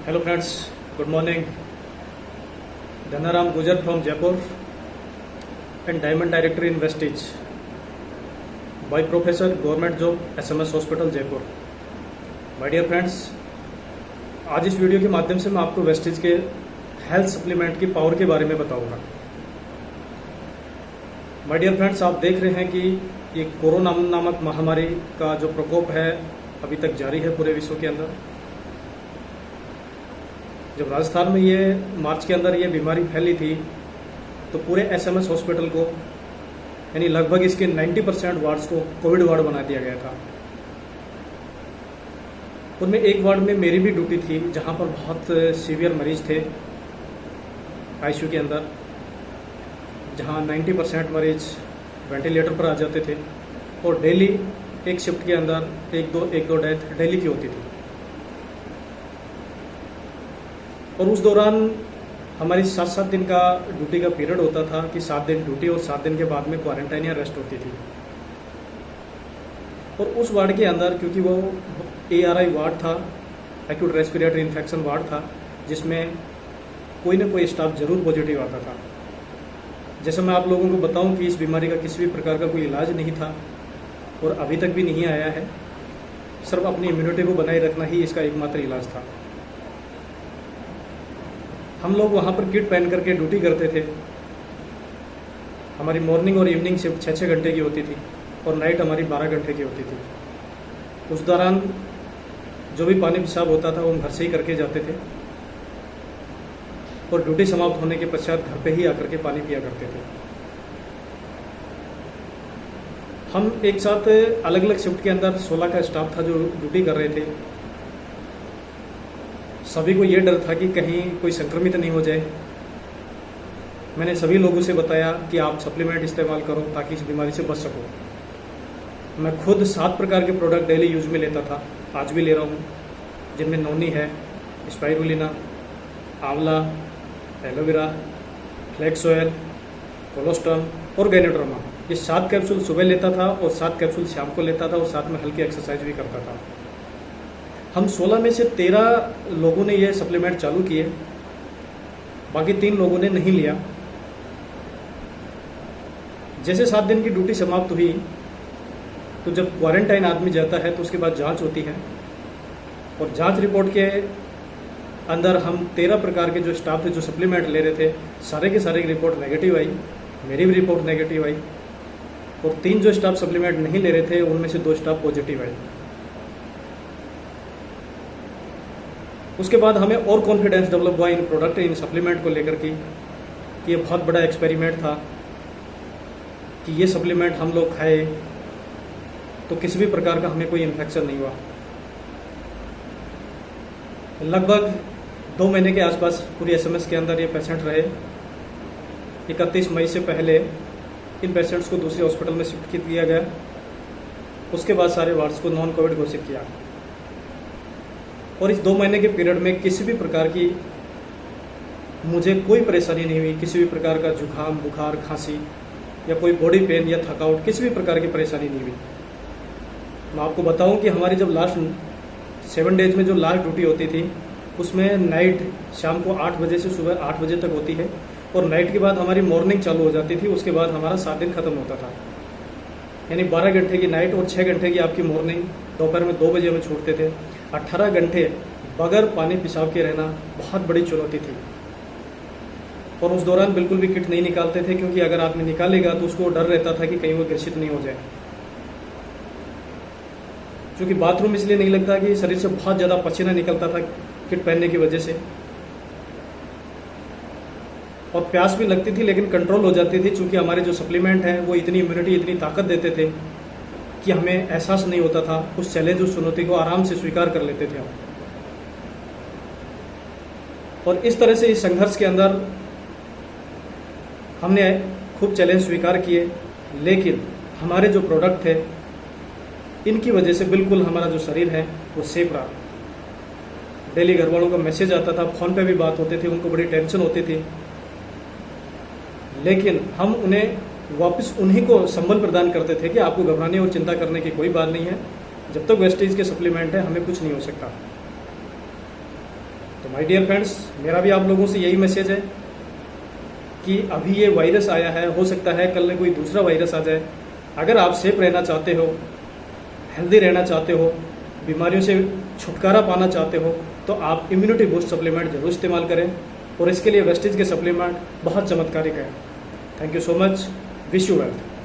Hello friends, good morning. Dhanaram Gujar from Jaipur and Diamond Director in Vestige. By Professor, Government Job, SMS Hospital Jaipur. My dear friends, आज इस video के माध्यम से मैं आपको wastage के health supplement की पावर के बारे में बताऊंगा। माय डियर फ्रेंड्स, आप देख रहे हैं कि ये कोरोना नामक महामारी का जो प्रकोप है अभी तक जारी है पूरे विश्व के अंदर। जब राजस्थान में ये मार्च के अंदर ये बीमारी फैली थी तो पूरे एसएमएस हॉस्पिटल को यानी लगभग इसके 90% वार्ड्स को कोविड वार्ड बना दिया गया था। उनमें एक वार्ड में मेरी भी ड्यूटी थी जहां पर बहुत सीवियर मरीज थे आईसीयू के अंदर, जहां 90% मरीज वेंटिलेटर पर आ जाते थे और डेली एक शिफ्ट के अंदर एक दो डेथ डेली की होती थी। और उस दौरान हमारी 7 दिन का ड्यूटी का पीरियड होता था कि 7 दिन ड्यूटी और 7 दिन के बाद में क्वारंटाइन या रेस्ट होती थी। और उस वार्ड के अंदर, क्योंकि वो ARI वार्ड था, एक्यूट रेस्पिरेटरी इन्फेक्शन वार्ड था, जिसमें कोई ना कोई स्टाफ जरूर पॉजिटिव आता था। जैसे मैं आप लोगों को बताऊं कि इस बीमारी का किसी भी प्रकार का कोई इलाज नहीं था और अभी तक भी नहीं आया है। सिर्फ अपनी इम्यूनिटी को बनाए रखना ही इसका एकमात्र इलाज था। हम लोग वहाँ पर किट पहन करके ड्यूटी करते थे। हमारी मॉर्निंग और इवनिंग शिफ्ट 6-6 घंटे की होती थी और नाइट हमारी 12 घंटे की होती थी। उस दौरान जो भी पानी पेशाब होता था वो हम घर से ही करके जाते थे और ड्यूटी समाप्त होने के पश्चात घर पे ही आकर के पानी पिया करते थे। हम एक साथ अलग अलग शिफ्ट के अंदर 16 का स्टाफ था जो ड्यूटी कर रहे थे। सभी को ये डर था कि कहीं कोई संक्रमित नहीं हो जाए। मैंने सभी लोगों से बताया कि आप सप्लीमेंट इस्तेमाल करो ताकि इस बीमारी से बच सको। मैं खुद 7 प्रकार के प्रोडक्ट डेली यूज में लेता था, आज भी ले रहा हूँ, जिनमें नोनी है, स्पाइरुलिना, आंवला, एलोवेरा, फ्लैक्स ऑयल, कोलोस्टम और गाइनोड्रमा। ये 7 कैप्सूल सुबह लेता था और 7 कैप्सूल शाम को लेता था और साथ में हल्की एक्सरसाइज भी करता था। हम 16 में से 13 लोगों ने ये सप्लीमेंट चालू किए, बाकी 3 लोगों ने नहीं लिया। जैसे 7 दिन की ड्यूटी समाप्त हुई तो जब क्वारंटाइन आदमी जाता है तो उसके बाद जांच होती है और जांच रिपोर्ट के अंदर हम 13 प्रकार के जो स्टाफ थे जो सप्लीमेंट ले रहे थे, सारे के सारे की रिपोर्ट नेगेटिव आई। मेरी भी रिपोर्ट नेगेटिव आई और 3 जो स्टाफ सप्लीमेंट नहीं ले रहे थे उनमें से 2 स्टाफ पॉजिटिव आए। उसके बाद हमें और कॉन्फिडेंस डेवलप हुआ इन प्रोडक्ट, इन सप्लीमेंट को लेकर के कि ये बहुत बड़ा एक्सपेरिमेंट था कि ये सप्लीमेंट हम लोग खाए तो किसी भी प्रकार का हमें कोई इन्फेक्शन नहीं हुआ। लगभग 2 महीने के आसपास पूरी SMS के अंदर ये पेशेंट रहे। 31 मई से पहले इन पेशेंट्स को दूसरे हॉस्पिटल में शिफ्ट किया गया। उसके बाद सारे वार्ड्स को नॉन कोविड घोषित किया और इस 2 महीने के पीरियड में किसी भी प्रकार की मुझे कोई परेशानी नहीं हुई। किसी भी प्रकार का जुकाम, बुखार, खांसी या कोई बॉडी पेन या थकावट, किसी भी प्रकार की परेशानी नहीं हुई। मैं आपको बताऊं कि हमारी जब लास्ट 7 डेज में जो लास्ट ड्यूटी होती थी उसमें नाइट शाम को 8 बजे से सुबह 8 बजे तक होती है और नाइट के बाद हमारी मॉर्निंग चालू हो जाती थी। उसके बाद हमारा 7 दिन खत्म होता था, यानी 12 घंटे की नाइट और 6 घंटे की आपकी मॉर्निंग। दोपहर में 2 बजे हमें छूटते थे। 18 घंटे बगैर पानी पेशाब के रहना बहुत बड़ी चुनौती थी और उस दौरान बिल्कुल भी किट नहीं निकालते थे, क्योंकि अगर आदमी निकालेगा तो उसको डर रहता था कि कहीं वो ग्रसित नहीं हो जाए। क्योंकि बाथरूम इसलिए नहीं लगता कि शरीर से बहुत ज़्यादा पसीना निकलता था किट पहनने की वजह से, और प्यास भी लगती थी लेकिन कंट्रोल हो जाती थी। क्योंकि हमारे जो सप्लीमेंट हैं वो इतनी इम्यूनिटी, इतनी ताकत देते थे कि हमें एहसास नहीं होता था। उस चैलेंज, उस चुनौती को आराम से स्वीकार कर लेते थे हम। और इस तरह से इस संघर्ष के अंदर हमने खूब चैलेंज स्वीकार किए, लेकिन हमारे जो प्रोडक्ट थे इनकी वजह से बिल्कुल हमारा जो शरीर है वो सेफ रहा। डेली घर वालों का मैसेज आता था, फ़ोन पे भी बात होते थे, उनको बड़ी टेंशन होती थी, लेकिन हम उन्हें वापस उन्हीं को संबल प्रदान करते थे कि आपको घबराने और चिंता करने की कोई बात नहीं है। जब तक वेस्टेज के सप्लीमेंट है हमें कुछ नहीं हो सकता। तो माय डियर फ्रेंड्स, मेरा भी आप लोगों से यही मैसेज है कि अभी ये वायरस आया है, हो सकता है कल में कोई दूसरा वायरस आ जाए। अगर आप सेफ रहना चाहते हो, हेल्दी रहना चाहते हो, बीमारियों से छुटकारा पाना चाहते हो, तो आप इम्यूनिटी बूस्ट सप्लीमेंट जरूर इस्तेमाल करें, और इसके लिए वेस्टेज के सप्लीमेंट बहुत चमत्कारिक है। Thank you so much, wish you wealth.